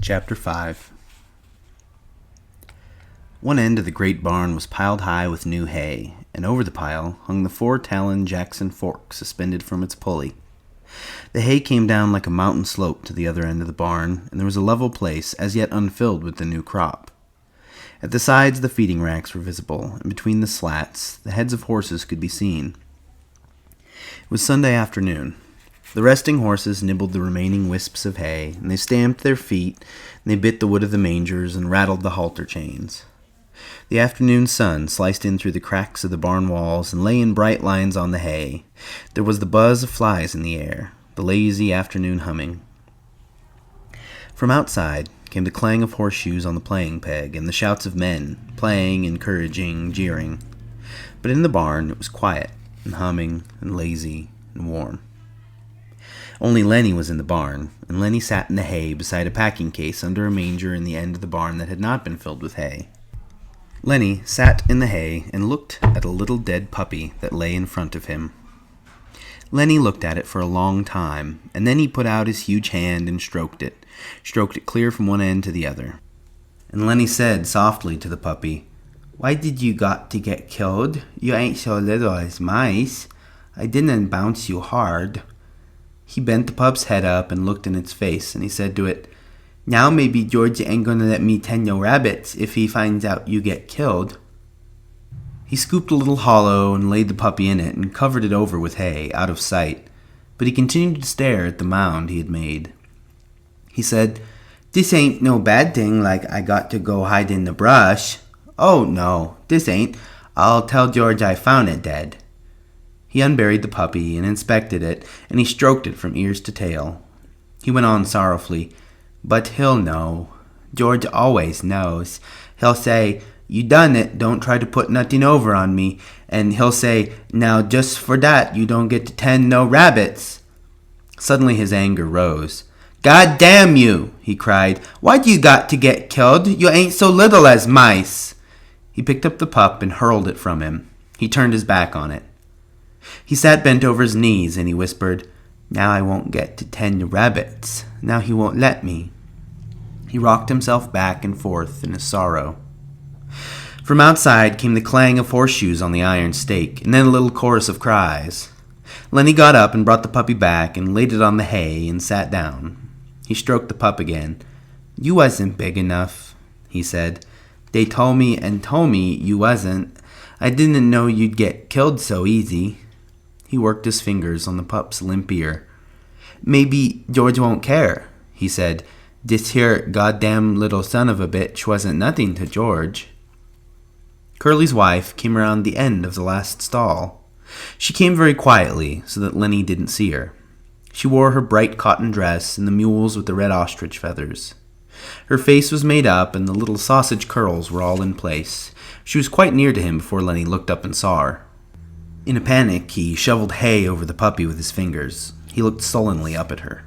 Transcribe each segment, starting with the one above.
Chapter 5. One end of the great barn was piled high with new hay, and over the pile hung the 4-talon Jackson fork suspended from its pulley. The hay came down like a mountain slope to the other end of the barn, and there was a level place as yet unfilled with the new crop. At the sides the feeding racks were visible, and between the slats the heads of horses could be seen. It was Sunday afternoon. The resting horses nibbled the remaining wisps of hay, and they stamped their feet, and they bit the wood of the mangers and rattled the halter chains. The afternoon sun sliced in through the cracks of the barn walls and lay in bright lines on the hay. There was the buzz of flies in the air, the lazy afternoon humming. From outside came the clang of horseshoes on the playing peg and the shouts of men, playing, encouraging, jeering. But in the barn it was quiet and humming and lazy and warm. Only Lennie was in the barn, and Lennie sat in the hay beside a packing case under a manger in the end of the barn that had not been filled with hay. Lennie sat in the hay and looked at a little dead puppy that lay in front of him. Lennie looked at it for a long time, and then he put out his huge hand and stroked it clear from one end to the other. And Lennie said softly to the puppy, "Why did you got to get killed? You ain't so little as mice. I didn't bounce you hard." He bent the pup's head up and looked in its face, and he said to it, "Now maybe George ain't gonna let me tend your rabbits if he finds out you get killed." He scooped a little hollow and laid the puppy in it and covered it over with hay, out of sight, but he continued to stare at the mound he had made. He said, "This ain't no bad thing like I got to go hide in the brush. Oh, no, this ain't. I'll tell George I found it dead." He unburied the puppy and inspected it, and he stroked it from ears to tail. He went on sorrowfully, "But he'll know. George always knows. He'll say, 'You done it, don't try to put nothing over on me,' and he'll say, 'Now just for that you don't get to tend no rabbits.'" Suddenly his anger rose. "God damn you," he cried. "Why do you got to get killed? You ain't so little as mice." He picked up the pup and hurled it from him. He turned his back on it. He sat bent over his knees, and he whispered, "Now I won't get to tend the rabbits. Now he won't let me." He rocked himself back and forth in his sorrow. From outside came the clang of horseshoes on the iron stake, and then a little chorus of cries. Lennie got up and brought the puppy back and laid it on the hay and sat down. He stroked the pup again. "You wasn't big enough," he said. "They told me you wasn't. I didn't know you'd get killed so easy." He worked his fingers on the pup's limp ear. "Maybe George won't care," he said. "This here goddamn little son of a bitch wasn't nothing to George." Curley's wife came around the end of the last stall. She came very quietly, so that Lennie didn't see her. She wore her bright cotton dress and the mules with the red ostrich feathers. Her face was made up, and the little sausage curls were all in place. She was quite near to him before Lennie looked up and saw her. In a panic, he shoveled hay over the puppy with his fingers. He looked sullenly up at her.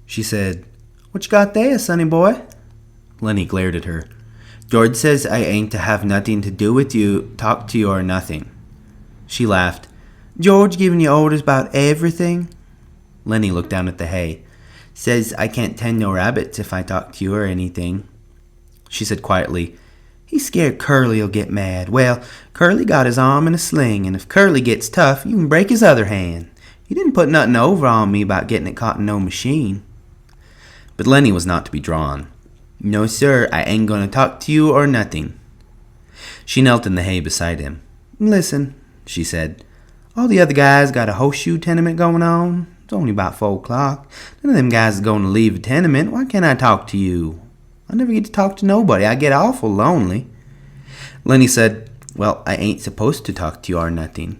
She said, "What you got there, sonny boy?" Lennie glared at her. "George says I ain't to have nothing to do with you, talk to you or nothing." She laughed. "George giving you orders about everything?" Lennie looked down at the hay. "Says I can't tend no rabbits if I talk to you or anything." She said quietly, "He's scared Curley'll get mad. Well, Curley got his arm in a sling, and if Curley gets tough, you can break his other hand. He didn't put nothing over on me about getting it caught in no machine." But Lennie was not to be drawn. "No, sir, I ain't going to talk to you or nothing." She knelt in the hay beside him. "Listen," she said, "all the other guys got a horseshoe tenement going on. It's only about 4 o'clock. None of them guys is going to leave a tenement. Why can't I talk to you? I never get to talk to nobody. I get awful lonely." Lennie said, "Well, I ain't supposed to talk to you or nothing."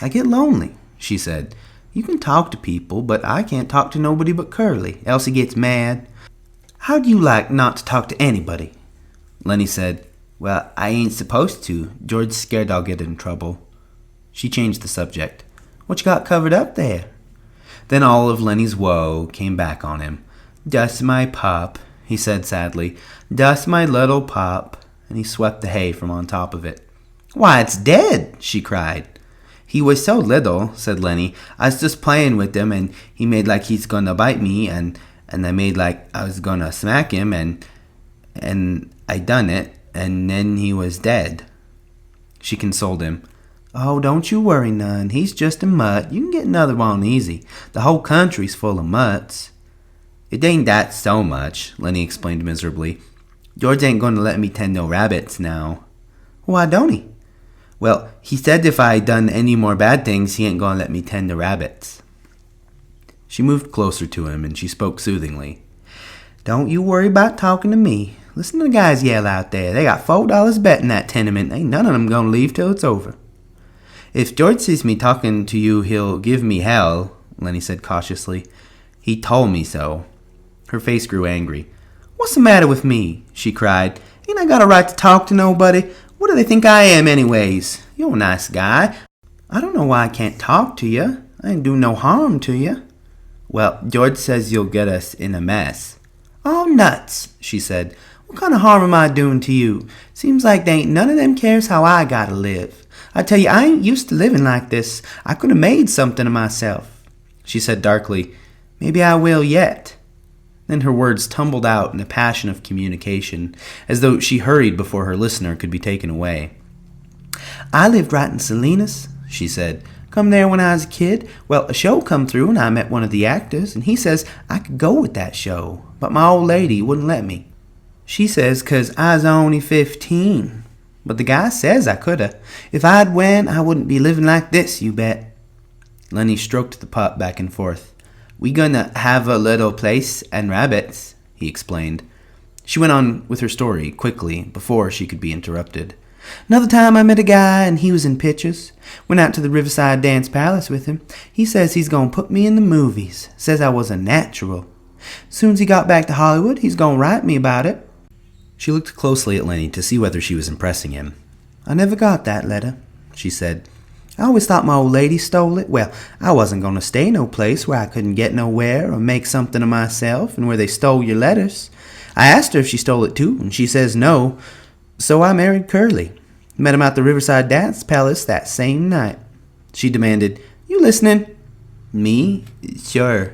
"I get lonely," she said. "You can talk to people, but I can't talk to nobody but Curley, else he gets mad. How do you like not to talk to anybody?" Lennie said, "Well, I ain't supposed to. George's scared I'll get in trouble." She changed the subject. "What you got covered up there?" Then all of Lennie's woe came back on him. "Dust my pup," he said sadly. "Dust my little pup." And he swept the hay from on top of it. "Why, it's dead," she cried. "He was so little," said Lennie. "I was just playing with him, and he made like he's going to bite me, and and I made like I was gonna smack him, and I done it, and then he was dead. She consoled him. Oh, don't you worry none. He's just a mutt. You can get another one easy. The whole country's full of mutts. It ain't that so much, Lennie explained miserably. George ain't going to let me tend no rabbits now. Why don't he? Well, he said if I done any more bad things, he ain't going to let me tend the rabbits. She moved closer to him, and she spoke soothingly. Don't you worry about talking to me. Listen to the guys yell out there. They got $4 bet in that tenement. Ain't none of them going to leave till it's over. If George sees me talking to you, he'll give me hell, Lennie said cautiously. He told me so. Her face grew angry. What's the matter with me? She cried. Ain't I got a right to talk to nobody? What do they think I am anyways? You're a nice guy. I don't know why I can't talk to you. I ain't do no harm to you. Well, George says you'll get us in a mess. Oh, nuts, she said. What kind of harm am I doing to you? Seems like they ain't none of them cares how I gotta live. I tell you, I ain't used to living like this. I could have made something of myself. She said darkly, Maybe I will yet. Then her words tumbled out in a passion of communication, as though she hurried before her listener could be taken away. I lived right in Salinas, she said. Come there when I was a kid. Well, a show come through and I met one of the actors, and he says I could go with that show, but my old lady wouldn't let me. She says 'cause I was only 15. But the guy says I coulda. If I'd went, I wouldn't be living like this, you bet. Lennie stroked the pup back and forth. We gonna have a little place and rabbits, he explained. She went on with her story quickly before she could be interrupted. Another time I met a guy and he was in pictures. Went out to the Riverside Dance Palace with him. He says he's gonna put me in the movies. Says I was a natural. Soon as he got back to Hollywood, he's gonna write me about it. She looked closely at Lennie to see whether she was impressing him. I never got that letter, she said. I always thought my old lady stole it. Well, I wasn't going to stay no place where I couldn't get nowhere or make something of myself and where they stole your letters. I asked her if she stole it too, and she says no. So I married Curley. Met him at the Riverside Dance Palace that same night. She demanded, You listening? Me? Sure.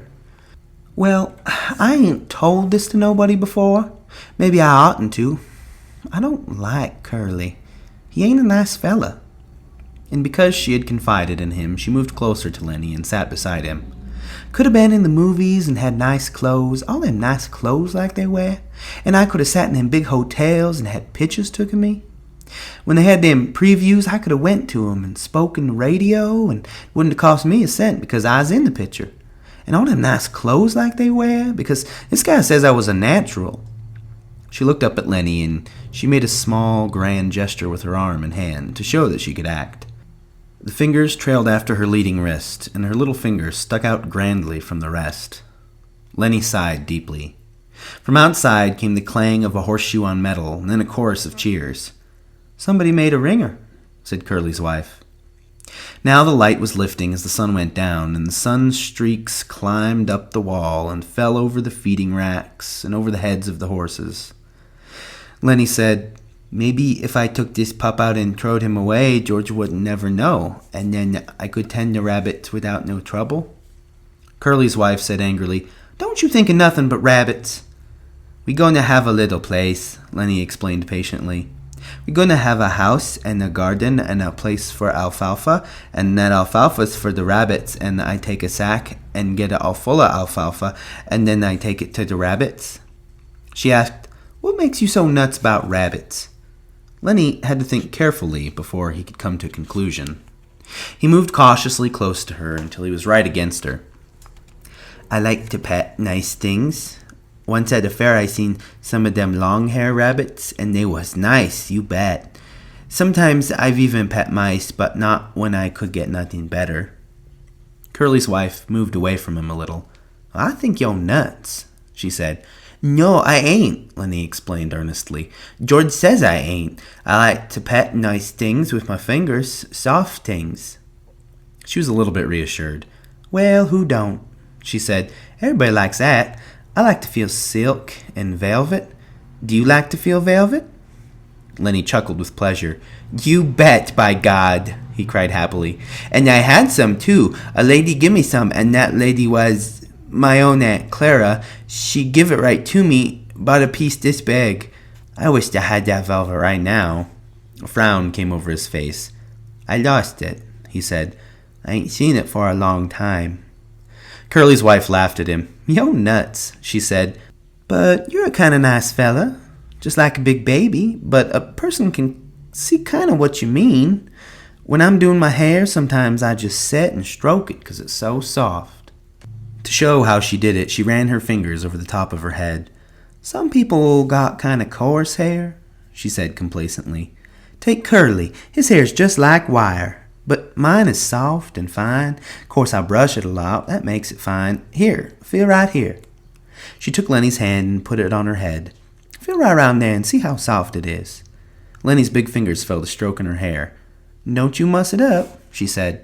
Well, I ain't told this to nobody before. Maybe I oughtn't to. I don't like Curley. He ain't a nice fella. And because she had confided in him, she moved closer to Lennie and sat beside him. Could have been in the movies and had nice clothes, all them nice clothes like they wear. And I could have sat in them big hotels and had pictures took of me. When they had them previews, I could have went to 'em and spoke in the radio, and it wouldn't have cost me a cent because I was in the picture. And all them nice clothes like they wear, because this guy says I was a natural. She looked up at Lennie, and she made a small, grand gesture with her arm and hand to show that she could act. The fingers trailed after her leading wrist, and her little finger stuck out grandly from the rest. Lennie sighed deeply. From outside came the clang of a horseshoe on metal, and then a chorus of cheers. Somebody made a ringer, said Curley's wife. Now the light was lifting as the sun went down, and the sun's streaks climbed up the wall and fell over the feeding racks and over the heads of the horses. Lennie said, Maybe if I took this pup out and throwed him away, George wouldn't never know, and then I could tend the rabbits without no trouble. Curley's wife said angrily, Don't you think of nothing but rabbits? We going to have a little place, Lennie explained patiently. We going to have a house and a garden and a place for alfalfa, and that alfalfa's for the rabbits, and I take a sack and get it all full of alfalfa, and then I take it to the rabbits. She asked, What makes you so nuts about rabbits? Lennie had to think carefully before he could come to a conclusion. He moved cautiously close to her until he was right against her. I like to pet nice things. Once at a fair I seen some of them long-hair rabbits, and they was nice, you bet. Sometimes I've even pet mice, but not when I could get nothing better. Curley's wife moved away from him a little. I think you're nuts, she said. No, I ain't, Lennie explained earnestly. George says I ain't. I like to pet nice things with my fingers, soft things. She was a little bit reassured. Well, who don't? She said. Everybody likes that. I like to feel silk and velvet. Do you like to feel velvet? Lennie chuckled with pleasure. You bet, by God, he cried happily. And I had some, too. A lady give me some, and that lady was My own Aunt Clara, she give it right to me, about a piece this big. I wish I had that velvet right now." A frown came over his face. "I lost it," he said. "I ain't seen it for a long time." Curly's wife laughed at him. "Yo nuts," she said. "But you're a kind of nice fella. Just like a big baby, but a person can see kind of what you mean. When I'm doing my hair, sometimes I just sit and stroke it 'cause it's so soft." To show how she did it, she ran her fingers over the top of her head. "Some people got kind of coarse hair," she said complacently. "Take Curly. His hair's just like wire. But mine is soft and fine. Of course, I brush it a lot. That makes it fine. Here, feel right here." She took Lennie's hand and put it on her head. "Feel right around there and see how soft it is." Lennie's big fingers fell to stroking her hair. "Don't you muss it up," she said.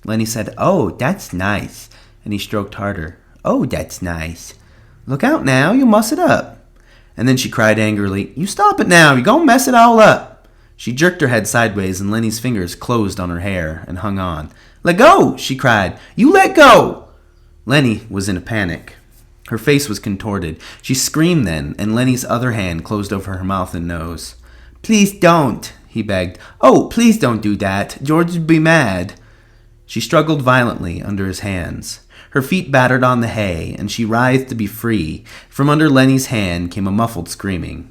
Lennie said, "Oh, that's nice." And he stroked harder. "Oh, that's nice. Look out now, you'll muss it up." And then she cried angrily, "You stop it now, you're gonna mess it all up." She jerked her head sideways and Lennie's fingers closed on her hair and hung on. "Let go!" she cried. "You let go!" Lennie was in a panic. Her face was contorted. She screamed then, and Lennie's other hand closed over her mouth and nose. "Please don't," he begged. "Oh, please don't do that. George would be mad." She struggled violently under his hands. Her feet battered on the hay, and she writhed to be free. From under Lennie's hand came a muffled screaming.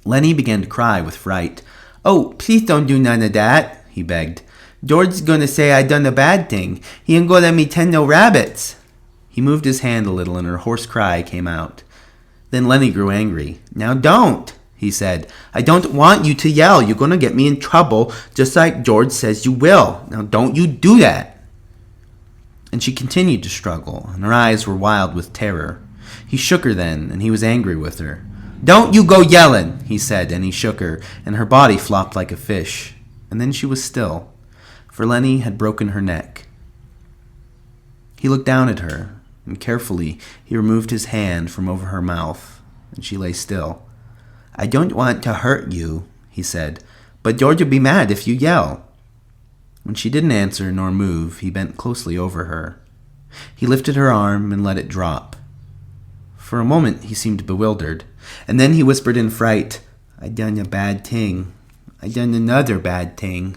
Lennie began to cry with fright. "Oh, please don't do none of that," he begged. "George's going to say I done a bad thing. He ain't going to let me tend no rabbits." He moved his hand a little and her hoarse cry came out. Then Lennie grew angry. "Now don't," he said. "I don't want you to yell. You're going to get me in trouble, just like George says you will. Now don't you do that." And she continued to struggle, and her eyes were wild with terror. He shook her then, and he was angry with her. "Don't you go yelling," he said, and he shook her, and her body flopped like a fish. And then she was still, for Lennie had broken her neck. He looked down at her, and carefully he removed his hand from over her mouth, and she lay still. "I don't want to hurt you," he said, "but George will be mad if you yell." When she didn't answer nor move, he bent closely over her. He lifted her arm and let it drop. For a moment he seemed bewildered, and then he whispered in fright, "I done a bad thing. I done another bad thing."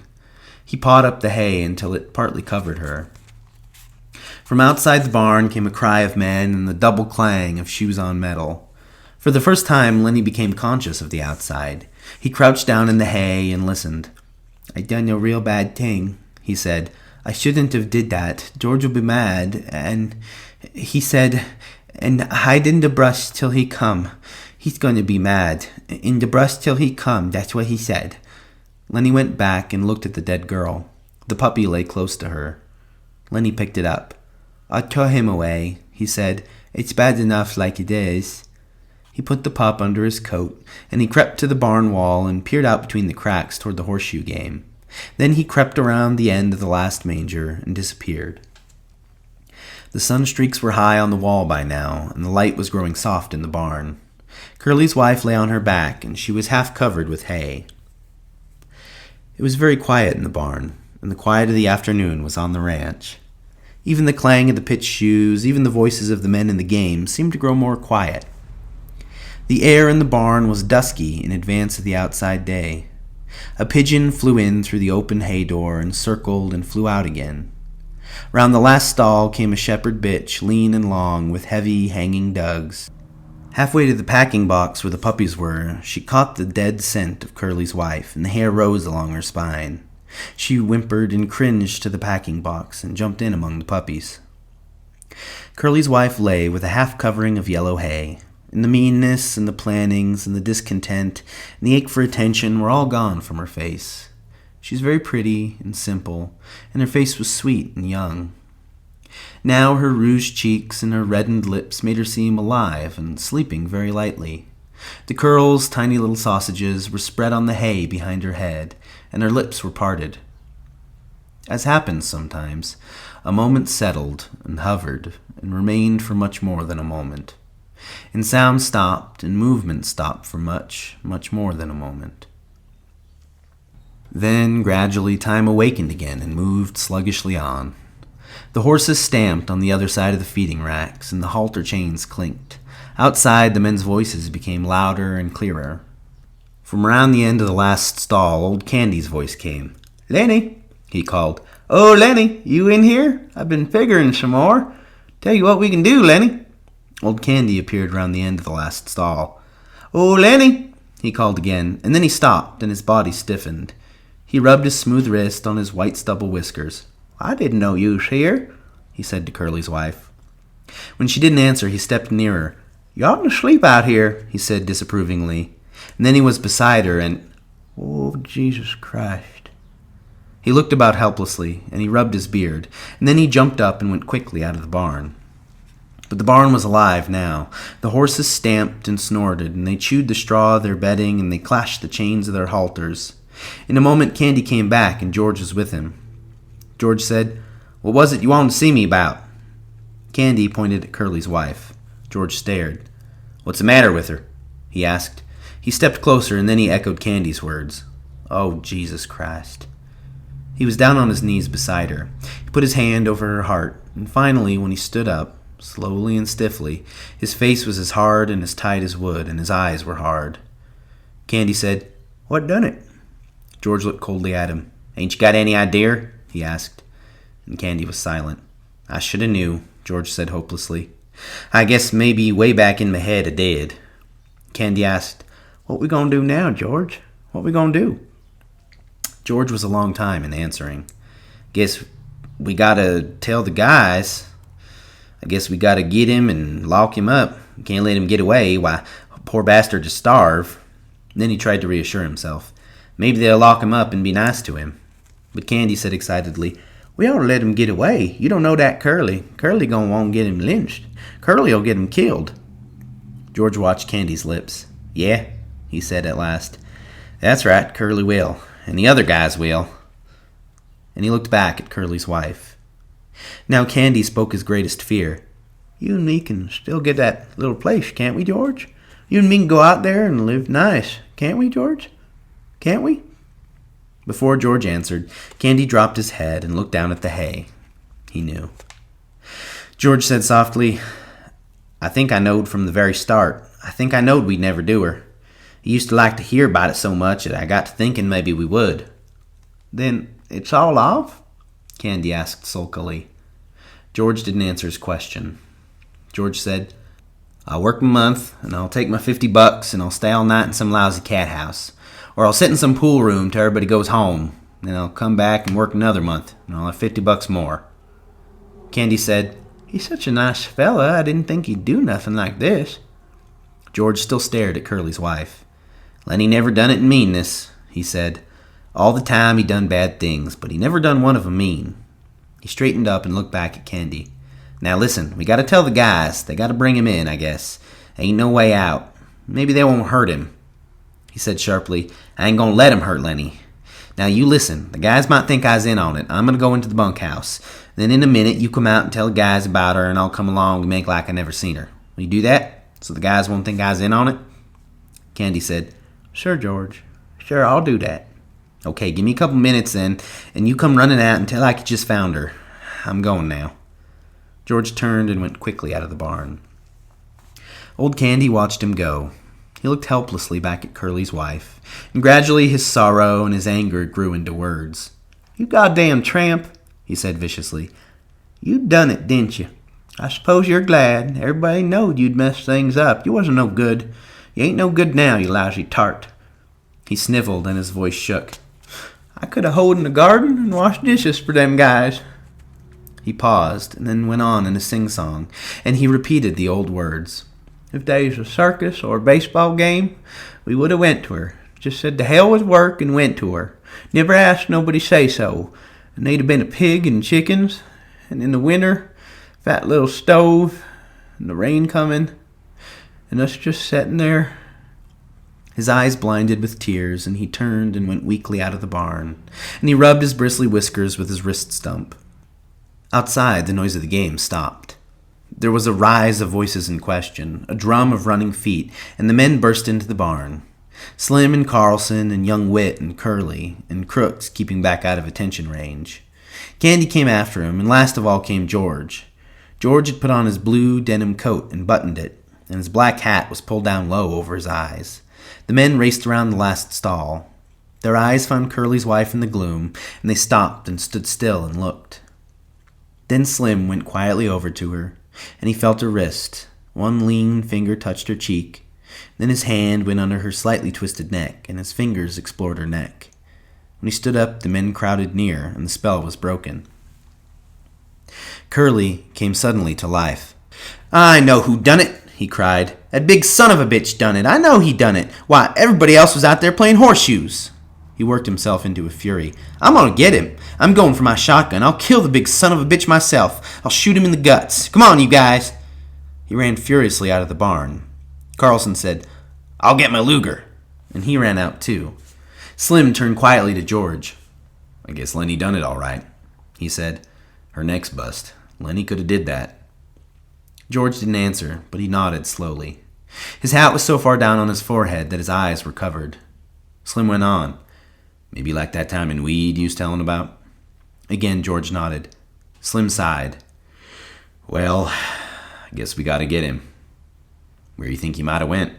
He pawed up the hay until it partly covered her. From outside the barn came a cry of men and the double clang of shoes on metal. For the first time, Lennie became conscious of the outside. He crouched down in the hay and listened. "I done a real bad thing," he said. "I shouldn't have did that. George will be mad, and he said, and hide in the brush till he come. He's going to be mad. In the brush till he come, that's what he said." Lennie went back and looked at the dead girl. The puppy lay close to her. Lennie picked it up. "I'll throw him away," he said. "It's bad enough like it is." He put the pup under his coat, and he crept to the barn wall and peered out between the cracks toward the horseshoe game. Then he crept around the end of the last manger and disappeared. The sun streaks were high on the wall by now, and the light was growing soft in the barn. Curly's wife lay on her back, and she was half covered with hay. It was very quiet in the barn, and the quiet of the afternoon was on the ranch. Even the clang of the pitched shoes, even the voices of the men in the game, seemed to grow more quiet. The air in the barn was dusky in advance of the outside day. A pigeon flew in through the open hay door and circled and flew out again. Round the last stall came a shepherd bitch, lean and long, with heavy, hanging dugs. Halfway to the packing box where the puppies were, she caught the dead scent of Curly's wife, and the hair rose along her spine. She whimpered and cringed to the packing box and jumped in among the puppies. Curly's wife lay with a half covering of yellow hay, and the meanness and the plannings and the discontent and the ache for attention were all gone from her face. She was very pretty and simple, and her face was sweet and young. Now her rouged cheeks and her reddened lips made her seem alive and sleeping very lightly. The curls, tiny little sausages, were spread on the hay behind her head, and her lips were parted. As happens sometimes, a moment settled and hovered and remained for much more than a moment. And sound stopped and movement stopped for much, much more than a moment. Then, gradually, time awakened again and moved sluggishly on. The horses stamped on the other side of the feeding racks, and the halter chains clinked. Outside, the men's voices became louder and clearer. From around the end of the last stall, old Candy's voice came. "Lennie," he called. "Oh, Lennie, you in here? I've been figuring some more. Tell you what we can do, Lennie." Old Candy appeared around the end of the last stall. "Oh, Lennie," he called again, and then he stopped, and his body stiffened. He rubbed his smooth wrist on his white stubble whiskers. "I didn't know you was here," he said to Curley's wife. When she didn't answer, he stepped nearer. "You oughtn't to sleep out here," he said disapprovingly. And then he was beside her, and, "Oh, Jesus Christ." He looked about helplessly, and he rubbed his beard, and then he jumped up and went quickly out of the barn. But the barn was alive now. The horses stamped and snorted, and they chewed the straw of their bedding, and they clashed the chains of their halters. In a moment, Candy came back, and George was with him. George said, "What was it you wanted to see me about?" Candy pointed at Curley's wife. George stared. "What's the matter with her?" he asked. He stepped closer, and then he echoed Candy's words. "Oh, Jesus Christ." He was down on his knees beside her. He put his hand over her heart, and finally, when he stood up, slowly and stiffly, his face was as hard and as tight as wood, and his eyes were hard. Candy said, "What done it?" George looked coldly at him. "Ain't you got any idea?" he asked. And Candy was silent. "I should have knew," George said hopelessly. "I guess maybe way back in my head I did." Candy asked, "What we gonna do now, George? What we gonna do?" George was a long time in answering. "Guess we gotta tell the guys. I guess we gotta get him and lock him up. We can't let him get away. Why, poor bastard to starve." And then he tried to reassure himself. Maybe they'll lock him up and be nice to him. But Candy said excitedly, "We ought to let him get away. You don't know that Curley. Curley gonna want to get him lynched. Curley'll get him killed." George watched Candy's lips. "Yeah," he said at last. "That's right, Curley will. And the other guys will." And he looked back at Curley's wife. Now Candy spoke his greatest fear. "You and me can still get that little place, can't we, George? You and me can go out there and live nice, can't we, George? Can't we?" Before George answered, Candy dropped his head and looked down at the hay. He knew. George said softly, "I think I knowed from the very start. I think I knowed we'd never do her. I used to like to hear about it so much that I got to thinking maybe we would." "Then it's all off?" Candy asked sulkily. George didn't answer his question. George said, "I'll work my month, and I'll take my $50, and I'll stay all night in some lousy cat house. Or I'll sit in some pool room till everybody goes home. Then I'll come back and work another month, and I'll have $50 more." Candy said, "He's such a nice fella, I didn't think he'd do nothing like this." George still stared at Curley's wife. "Lennie never done it in meanness," he said. "All the time he done bad things, but he never done one of 'em mean." He straightened up and looked back at Candy. "Now listen, we gotta tell the guys. They gotta bring him in, I guess. Ain't no way out. Maybe they won't hurt him." He said sharply, "I ain't gonna let him hurt Lennie. Now you listen. The guys might think I's in on it. I'm gonna go into the bunkhouse. Then in a minute you come out and tell the guys about her, and I'll come along and make like I never seen her. Will you do that, so the guys won't think I's in on it?" Candy said, "Sure, George. Sure, I'll do that." "Okay, give me a couple minutes then, and you come running out and tell like you just found her. I'm going now." George turned and went quickly out of the barn. Old Candy watched him go. He looked helplessly back at Curley's wife, and gradually his sorrow and his anger grew into words. "You goddamn tramp," he said viciously. "You done it, didn't you? I suppose you're glad. Everybody knowed you'd mess things up. You wasn't no good. You ain't no good now, you lousy tart." He sniffled and his voice shook. "I could have hoed in the garden and washed dishes for them guys." He paused and then went on in a sing-song, and he repeated the old words. "If they's a circus or a baseball game, we would have went to her. Just said to hell with work and went to her. Never asked nobody say so. And they'd have been a pig and chickens, and in the winter, fat little stove, and the rain coming, and us just setting there." His eyes blinded with tears, and he turned and went weakly out of the barn, and he rubbed his bristly whiskers with his wrist stump. Outside, the noise of the game stopped. There was a rise of voices in question, a drum of running feet, and the men burst into the barn. Slim and Carlson and young Whit and Curley and Crooks keeping back out of attention range. Candy came after him, and last of all came George. George had put on his blue denim coat and buttoned it, and his black hat was pulled down low over his eyes. The men raced around the last stall. Their eyes found Curly's wife in the gloom, and they stopped and stood still and looked. Then Slim went quietly over to her, and he felt her wrist. One lean finger touched her cheek. Then his hand went under her slightly twisted neck, and his fingers explored her neck. When he stood up, the men crowded near, and the spell was broken. Curly came suddenly to life. "I know who done it," he cried. "That big son of a bitch done it. I know he done it. Why, everybody else was out there playing horseshoes." He worked himself into a fury. "I'm gonna get him. I'm going for my shotgun. I'll kill the big son of a bitch myself. I'll shoot him in the guts. Come on, you guys." He ran furiously out of the barn. Carlson said, "I'll get my Luger," and he ran out too. Slim turned quietly to George. "I guess Lennie done it all right," he said. "Her neck's bust. Lennie could have did that." George didn't answer, but he nodded slowly. His hat was so far down on his forehead that his eyes were covered. Slim went on. "Maybe like that time in Weed you was telling about?" Again, George nodded. Slim sighed. "Well, I guess we gotta get him. Where you think he might have went?"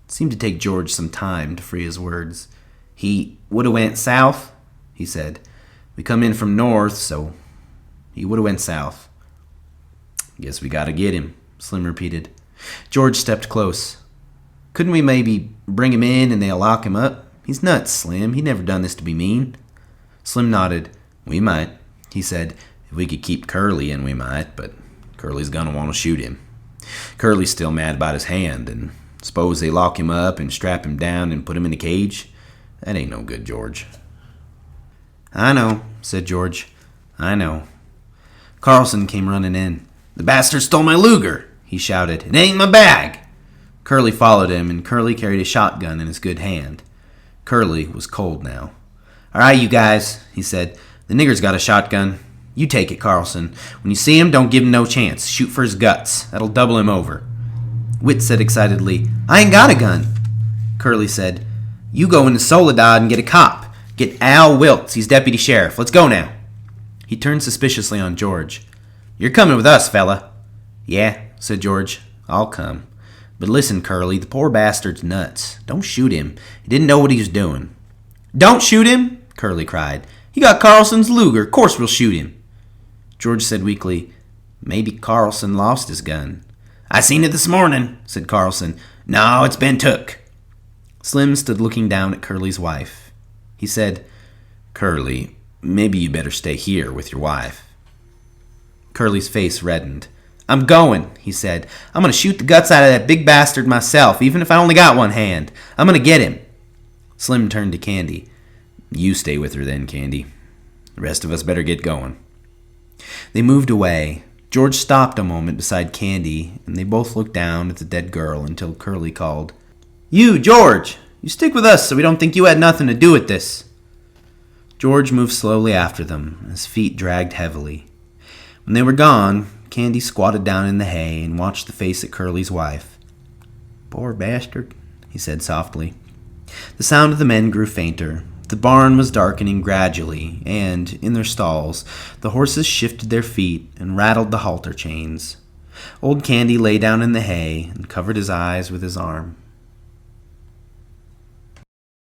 It seemed to take George some time to free his words. "He would have went south," he said. "We come in from north, so he would have went south." "Guess we gotta get him," Slim repeated. George stepped close. "Couldn't we maybe bring him in and they'll lock him up? He's nuts, Slim. He never done this to be mean." Slim nodded. "We might," he said. "If we could keep Curley in, we might, but Curley's gonna want to shoot him. Curley's still mad about his hand, and suppose they lock him up and strap him down and put him in a cage? That ain't no good, George." "I know," said George. "I know." Carlson came running in. "The bastard stole my Luger," he shouted. "It ain't my bag." Curley followed him, and Curley carried a shotgun in his good hand. Curley was cold now. "All right, you guys," he said. "The nigger's got a shotgun. You take it, Carlson. When you see him, don't give him no chance. Shoot for his guts. That'll double him over." Whit said excitedly, "I ain't got a gun." Curley said, "You go into Soledad and get a cop. Get Al Wilkes. He's deputy sheriff. Let's go now." He turned suspiciously on George. "You're coming with us, fella." "Yeah," said George. "I'll come. But listen, Curley, the poor bastard's nuts. Don't shoot him. He didn't know what he was doing." "Don't shoot him!" Curley cried. "He got Carlson's Luger. Course we'll shoot him." George said weakly, "Maybe Carlson lost his gun." "I seen it this morning," said Carlson. "No, it's been took." Slim stood looking down at Curley's wife. He said, "Curley, maybe you better stay here with your wife." Curley's face reddened. "I'm going," he said. "I'm going to shoot the guts out of that big bastard myself, even if I only got one hand. I'm going to get him." Slim turned to Candy. "You stay with her then, Candy. The rest of us better get going." They moved away. George stopped a moment beside Candy, and they both looked down at the dead girl until Curley called, "You, George! You stick with us so we don't think you had nothing to do with this." George moved slowly after them, his feet dragged heavily. When they were gone, Candy squatted down in the hay and watched the face of Curley's wife. "Poor bastard," he said softly. The sound of the men grew fainter. The barn was darkening gradually, and, in their stalls, the horses shifted their feet and rattled the halter chains. Old Candy lay down in the hay and covered his eyes with his arm.